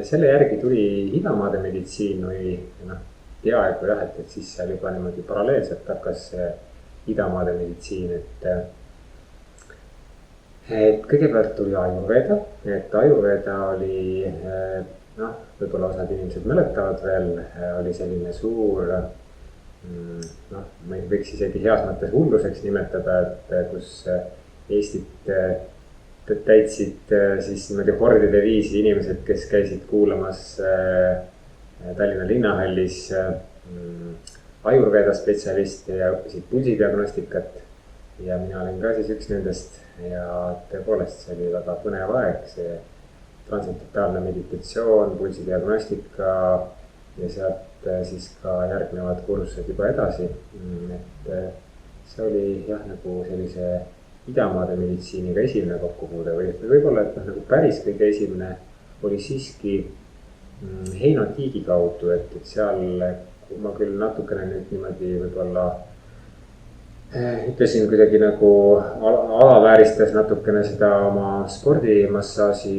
selle järgi tuli Hiinamaade meditsiin või peaaegu jah, et siis seal juba niimoodi paralleelselt hakkas Idamaade meditsiin, et kõigepealt tuli Ajurveda, et Ajurveda oli võib-olla osad inimesed mäletavad veel, oli selline suur ma võiks isegi heas mõttes hulluseks nimetada, et kus Eestit täitsid siis niimoodi hordide viisi inimesed, kes käisid kuulamas Tallinna linnahallis Ajurveda spetsialiste ja õppisid pulsidiagnostikat. Ja mina olin ka siis üks nendest ja tõepoolest see oli väga põnev aeg, see transcendentaalne meditatsioon, pulsidiagnostika ja sealt siis ka järgnevad kursused juba edasi. Et see oli jah, nagu sellise Idamaade meditsiiniga esimene kokkupuude või võib-olla, et nagu päris kõige esimene oli siiski Heino Tiigi kaudu, et seal ma küll natukene nüüd niimoodi võib-olla ütlesin kuidagi nagu alavääristas natukene seda oma spordimassaaži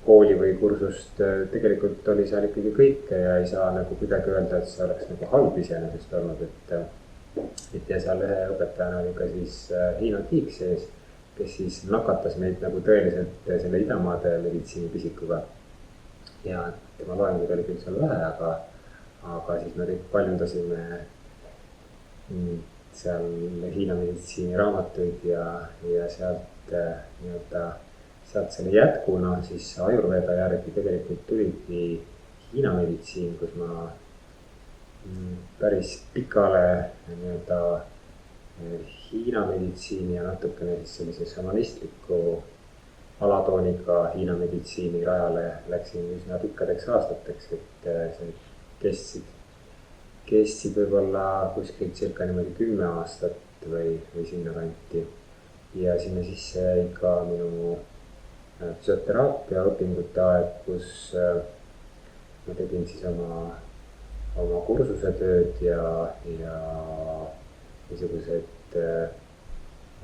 kooli või kursust. Tegelikult oli seal ikkagi kõike ja ei saa nagu kuidagi öelda, et see oleks nagu halb iseenesest olnud, et ja seal ühe õpetajana oli ka siis Heino Tiik sees, kes siis nakatas meid nagu tõeliselt selle Idamaade meditsiini pisikuga. Ja tema loenguid oli küll seal vähe, aga siis me kõik paljundasime seal Hiina meditsiini raamatuid ja sealt sealt selle jätkuna siis Ajurveda järgi tegelikult tuligi Hiina meditsiin, kus ma päris pikale Hiina meditsiini ja natukene siis sellise šamanistliku alatooniga Hiina meditsiini rajale läksin üsna pikkadeks aastateks, et see kestsid võib-olla kuskilt circa niimoodi 10 aastat või sinna kanti. Ja sinna sisse jäi ka minu füsioteraapia õpingute aeg, kus ma tegin siis oma kursuse tööd ja niisugused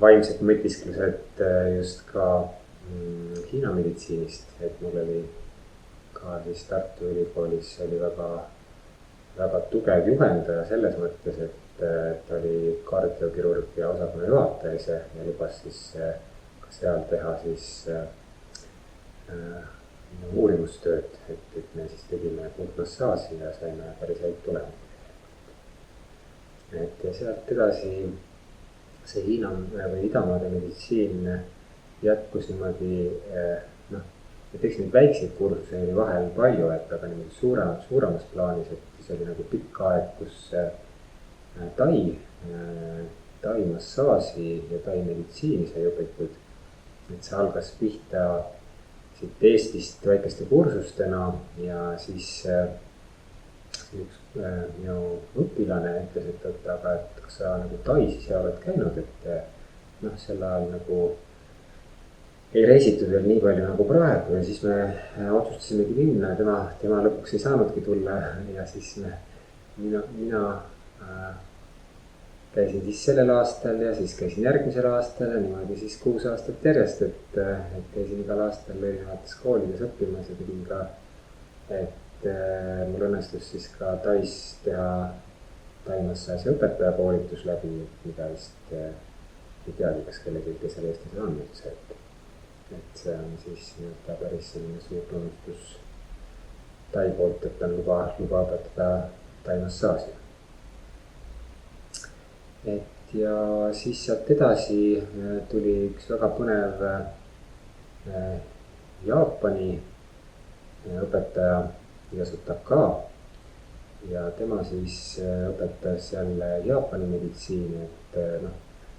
vaimsed mõtisklused just ka Hiina meditsiinist, et mul oli ka siis Tartu Ülikoolis oli väga tugev juhendaja selles mõttes, et ta oli kardiokirurgia osakonna juhataja ise ja lubas siis ka seal teha siis uurimustööd, et me siis tegime punktmassaaži ja saime päris häid tulemusi. Et ja sealt edasi see Hiina või Idamaade meditsiin jätkus niimoodi, et eks neid väikseid kursusi oli vahel palju, et aga niimoodi suuremas plaanis, et see oli nagu pikk aeg, kus Tai massaaži ja Tai meditsiini sai õpitud. Et see algas pihta siit Eestist väikeste kursustena ja siis üks minu õpilane ütles, et aga et kas sa nagu Tais ise oled käinud, et sel ajal nagu ei reisitud veel nii palju nagu praegu ja siis me otsustasimegi minna ja tema lõpuks ei saanudki tulla ja siis mina käisin siis sellel aastal ja siis käisin järgmisel aastal ja niimoodi siis 6 aastat järjest, et käisin igal aastal erinevates koolides õppimas ja tegin ka, et mul õnnestus siis ka Tais teha Tai massaaži õpetaja koolitus läbi, mida vist ei teagi, kas kellelgi seal Eestis on üldse, et see on siis päris selline suur tunnustus Tai poolt, et on luba õpetada Tai massaaži. Et ja siis sealt edasi tuli üks väga põnev Jaapani õpetaja Yasutaka ja tema siis õpetas jälle Jaapani meditsiini, et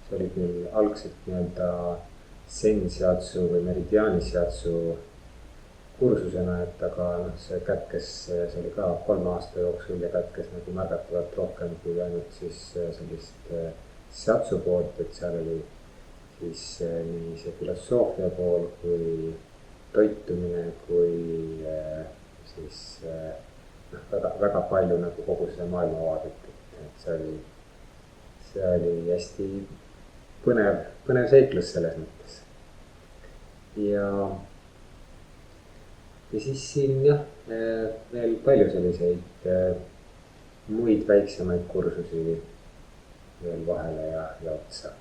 see oli küll algselt Zen-shiatsu või meridiaani-shiatsu kursusena, et aga see kätkes, see oli ka 3 aasta jooksul ja kätkes nagu märgatavalt rohkem kui ainult siis sellist shiatsu poolt, et seal oli siis nii see filosoofia pool kui toitumine kui siis väga palju nagu kogu seda maailmavaadet, et see oli hästi põnev seiklus selles mõttes. ja siis siin jah, veel palju selliseid muid väiksemaid kursusi veel vahele ja otsa.